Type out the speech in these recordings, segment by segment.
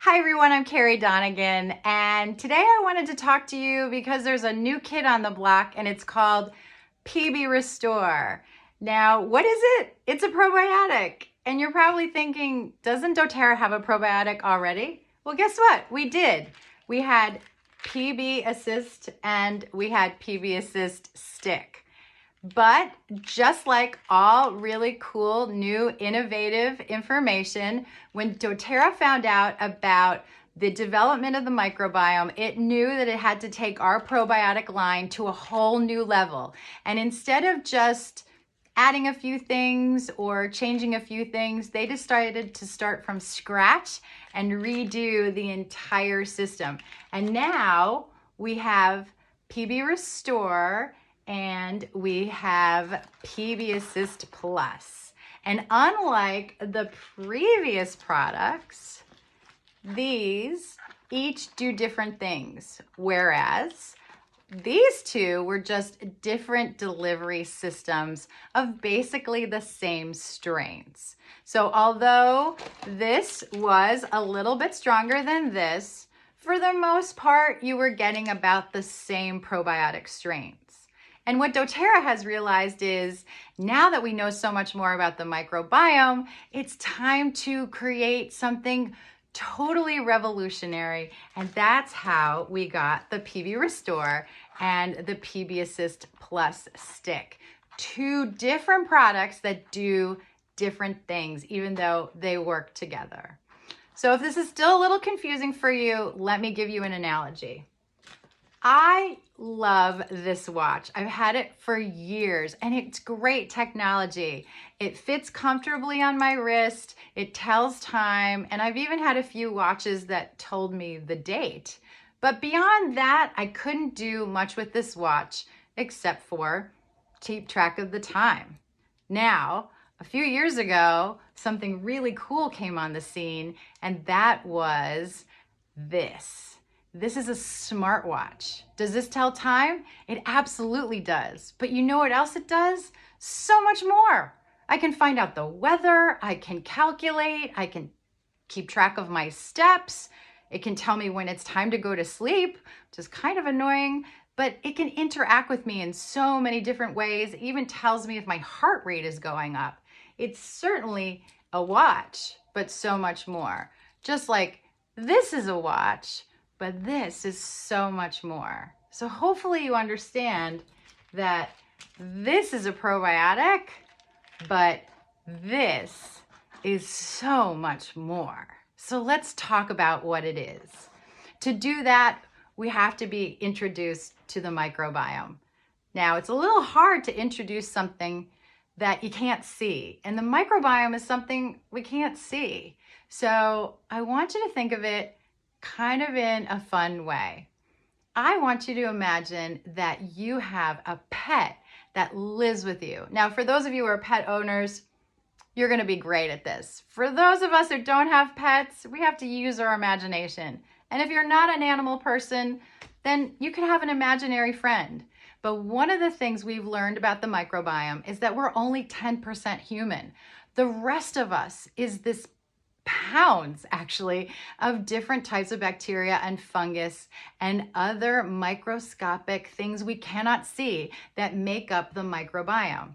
Hi everyone, I'm Carrie Donegan, and today I wanted to talk to you because there's a new kid on the block and it's called PB Restore. Now, what is it? It's a probiotic. And you're probably thinking, doesn't doTERRA have a probiotic already? Well, guess what? We did. We had PB Assist and we had PB Assist Stick. But just like all really cool, new, innovative information, when doTERRA found out about the development of the microbiome, it knew that it had to take our probiotic line to a whole new level. And instead of just adding a few things or changing a few things, they decided to start from scratch and redo the entire system. And now we have PB Restore and we have PB Assist Plus. And unlike the previous products, these each do different things, whereas these two were just different delivery systems of basically the same strains. So although this was a little bit stronger than this, for the most part, you were getting about the same probiotic strains. And what doTERRA has realized is now that we know so much more about the microbiome, it's time to create something totally revolutionary. And that's how we got the PB Restore and the PB Assist Plus Stick. Two different products that do different things, even though they work together. So if this is still a little confusing for you, let me give you an analogy. I love this watch. I've had it for years and it's great technology. It fits comfortably on my wrist, it tells time, and I've even had a few watches that told me the date. But beyond that, I couldn't do much with this watch except for keep track of the time. Now, a few years ago, something really cool came on the scene, and that was this. This is a smartwatch. Does this tell time? It absolutely does. But you know what else it does? So much more. I can find out the weather, I can calculate, I can keep track of my steps. It can tell me when it's time to go to sleep, which is kind of annoying, but it can interact with me in so many different ways. It even tells me if my heart rate is going up. It's certainly a watch, but so much more. Just like this is a watch, but this is so much more. So hopefully you understand that this is a probiotic, but this is so much more. So let's talk about what it is. To do that, we have to be introduced to the microbiome. Now, it's a little hard to introduce something that you can't see, and the microbiome is something we can't see. So I want you to think of it kind of in a fun way. I want you to imagine that you have a pet that lives with you. Now, for those of you who are pet owners, you're going to be great at this. For those of us who don't have pets, we have to use our imagination. And if you're not an animal person, then you can have an imaginary friend. But one of the things we've learned about the microbiome is that we're only 10% human. The rest of us is this pounds actually of different types of bacteria and fungus and other microscopic things we cannot see that make up the microbiome.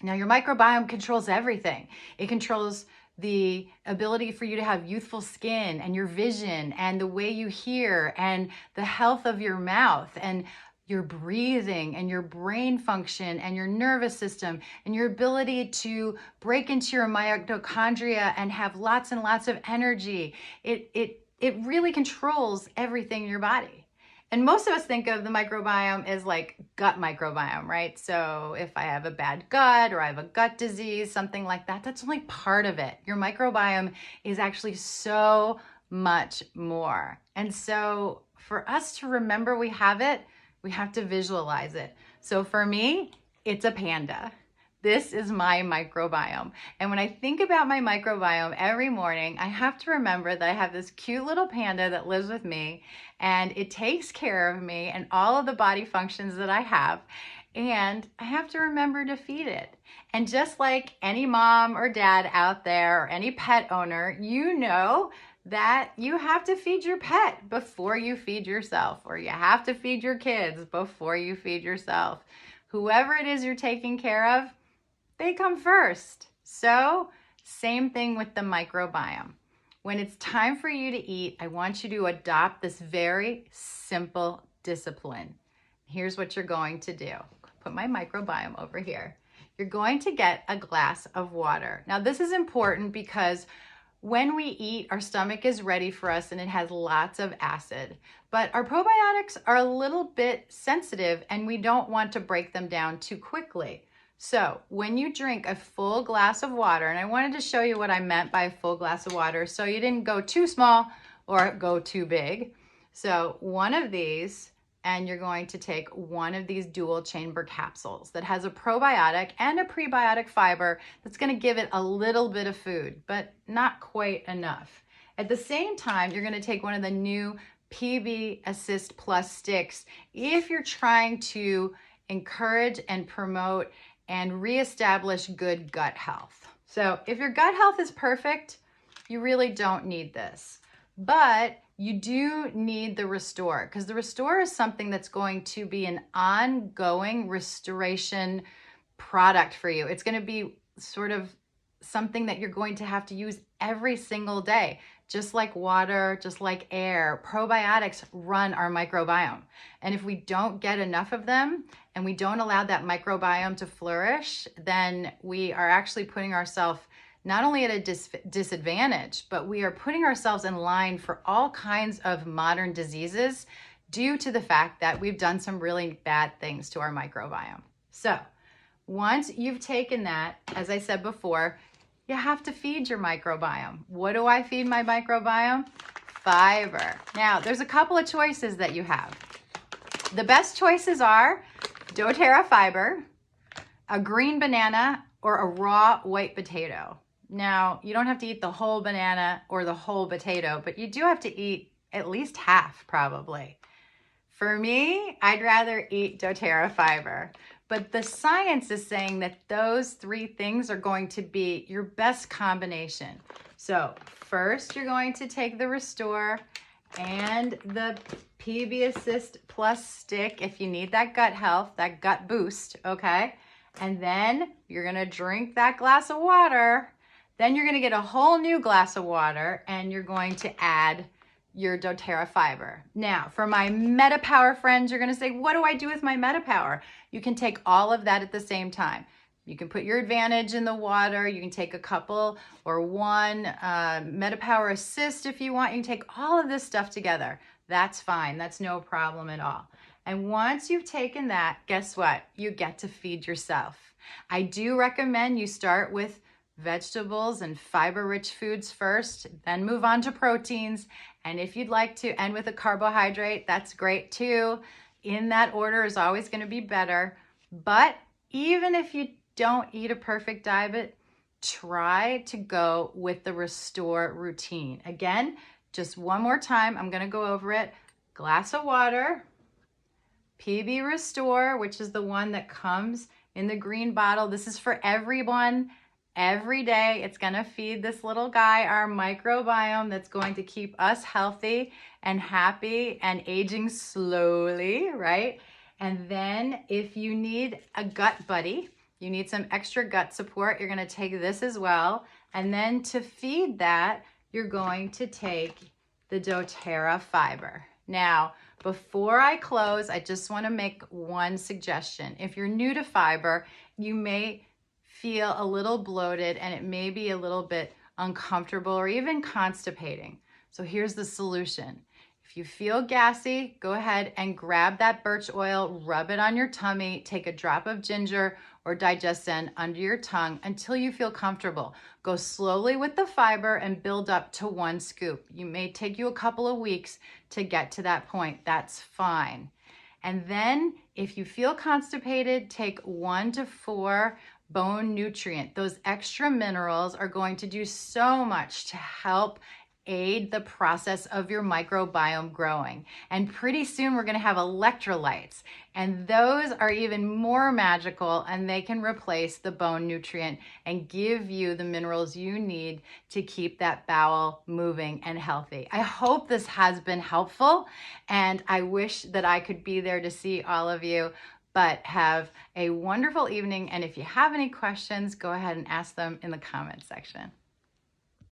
Now, your microbiome controls everything. It controls the ability for you to have youthful skin and your vision and the way you hear and the health of your mouth and your breathing and your brain function and your nervous system and your ability to break into your mitochondria and have lots and lots of energy. It really controls everything in your body. And most of us think of the microbiome as like gut microbiome, right? So if I have a bad gut or I have a gut disease, something like that, that's only part of it. Your microbiome is actually so much more. And so for us to remember we have it, we have to visualize it. So for me, it's a panda. This is my microbiome. And when I think about my microbiome every morning, I have to remember that I have this cute little panda that lives with me and it takes care of me and all of the body functions that I have. And I have to remember to feed it. And just like any mom or dad out there or any pet owner, you know that you have to feed your pet before you feed yourself, or you have to feed your kids before you feed yourself. Whoever it is you're taking care of, they come first. So, same thing with the microbiome. When it's time for you to eat, I want you to adopt this very simple discipline. Here's what you're going to do. Put my microbiome over here. You're going to get a glass of water. Now, this is important because when we eat, our stomach is ready for us and it has lots of acid. But our probiotics are a little bit sensitive and we don't want to break them down too quickly. So when you drink a full glass of water, and I wanted to show you what I meant by a full glass of water so you didn't go too small or go too big. So one of these, and you're going to take one of these dual chamber capsules that has a probiotic and a prebiotic fiber that's going to give it a little bit of food, but not quite enough. At the same time, you're going to take one of the new PB Assist Plus sticks if you're trying to encourage and promote and reestablish good gut health. So if your gut health is perfect, you really don't need this. But you do need the Restore, because the Restore is something that's going to be an ongoing restoration product for you. It's going to be sort of something that you're going to have to use every single day. Just like water, just like air, probiotics run our microbiome. And if we don't get enough of them and we don't allow that microbiome to flourish, then we are actually putting ourselves not only at a disadvantage, but we are putting ourselves in line for all kinds of modern diseases due to the fact that we've done some really bad things to our microbiome. So once you've taken that, as I said before, you have to feed your microbiome. What do I feed my microbiome? Fiber. Now, there's a couple of choices that you have. The best choices are dōTERRA fiber, a green banana, or a raw white potato. Now, you don't have to eat the whole banana or the whole potato, but you do have to eat at least half probably. For me, I'd rather eat dōTERRA fiber, but the science is saying that those three things are going to be your best combination. So first, you're going to take the Restore and the PB Assist Plus stick if you need that gut health, that gut boost, okay? And then you're gonna drink that glass of water. Then you're gonna get a whole new glass of water and you're going to add your dōTERRA fiber. Now, for my MetaPower friends, you're gonna say, what do I do with my MetaPower? You can take all of that at the same time. You can put your Advantage in the water. You can take a couple or one MetaPower Assist if you want. You can take all of this stuff together. That's fine. That's no problem at all. And once you've taken that, guess what? You get to feed yourself. I do recommend you start with vegetables and fiber-rich foods first, then move on to proteins. And if you'd like to end with a carbohydrate, that's great too. In that order is always going to be better. But even if you don't eat a perfect diet, try to go with the Restore routine. Again, just one more time, I'm going to go over it. Glass of water, PB Restore, which is the one that comes in the green bottle. This is for everyone. Every day, it's going to feed this little guy our microbiome that's going to keep us healthy and happy and aging slowly, right? And then if you need a gut buddy, you need some extra gut support, you're going to take this as well. And then to feed that, you're going to take the dōTERRA fiber. Now, before I close, I just want to make one suggestion. If you're new to fiber, you may feel a little bloated and it may be a little bit uncomfortable or even constipating. So here's the solution. If you feel gassy, go ahead and grab that birch oil, rub it on your tummy, take a drop of ginger or Digestin under your tongue until you feel comfortable. Go slowly with the fiber and build up to 1 scoop. You may take you a couple of weeks to get to that point. That's fine. And then if you feel constipated, take 1 to 4 bone nutrient. Those extra minerals are going to do so much to help aid the process of your microbiome growing. And pretty soon we're going to have electrolytes, and those are even more magical, and they can replace the bone nutrient and give you the minerals you need to keep that bowel moving and healthy. I hope this has been helpful, and I wish that I could be there to see all of you. But have a wonderful evening, and if you have any questions, go ahead and ask them in the comment section.